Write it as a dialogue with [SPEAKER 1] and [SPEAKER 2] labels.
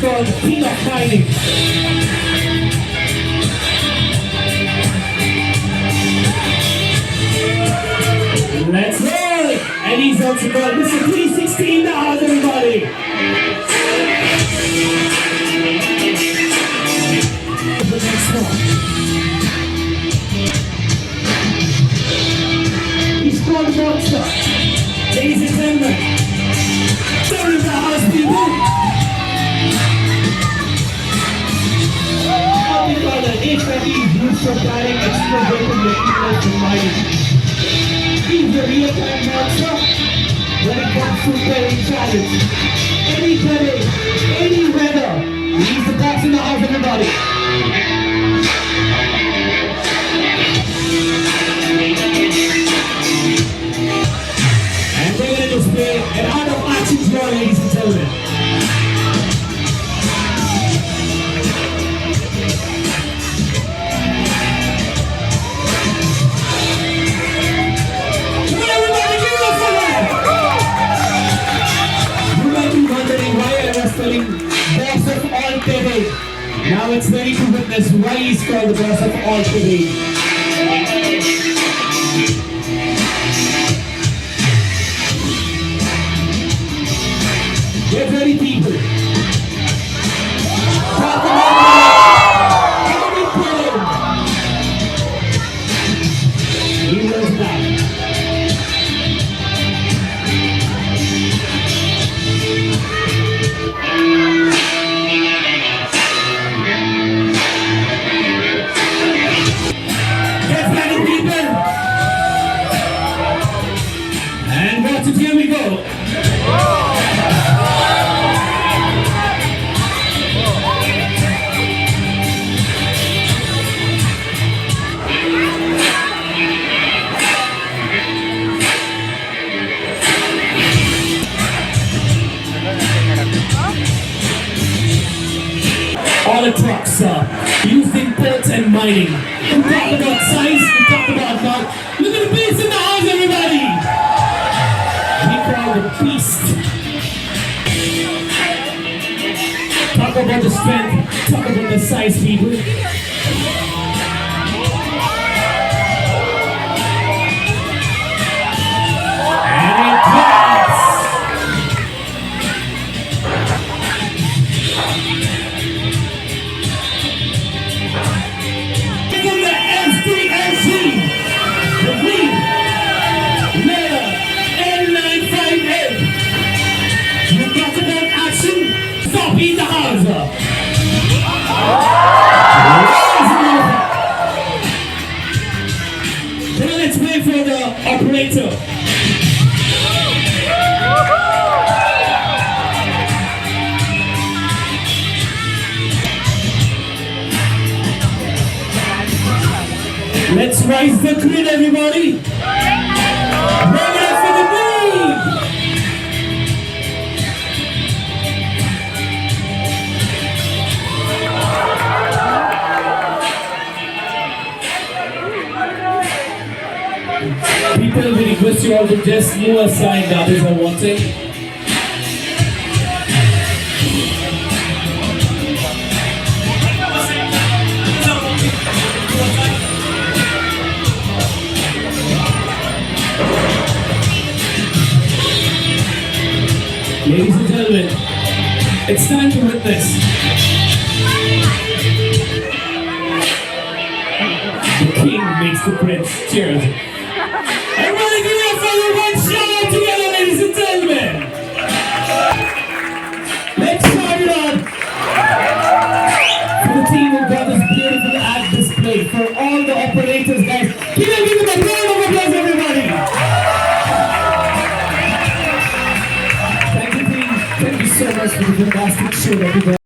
[SPEAKER 1] called the King of Mining. Let's roll! And he's also got Mr. 316 in the house, everybody! The next one. He's called the Monster. Ladies and gentlemen, there is the house, people! What we call the HVAC used for carrying extra weighted materials to mining. He's a real-time monster when it comes to carrying challenge. Any terrain, any weather, he's the boss in the house, everybody. And we're going to display an art of action here, ladies and gentlemen. Boss of all terrain. Now it's ready to witness why he's called the boss of all terrain. Get ready, people. Talk about everything. He was back. Here we go. All the trucks used in ports and mining. We talk about size, we talk about bulk. Look at the beast in the house, everybody! The beast. Talk about the strength, talk about the size, people. And it drops. From the S3MC, the green letter N958. You talk about action, stop in the house. Now let's wait for the operator. Let's rise the grid, everybody. Bring it up for the moon. People, we request you all to just move aside, others are watching. Ladies and gentlemen, it's time to witness the king makes the prince. Cheers. Everybody give it up for the one shot!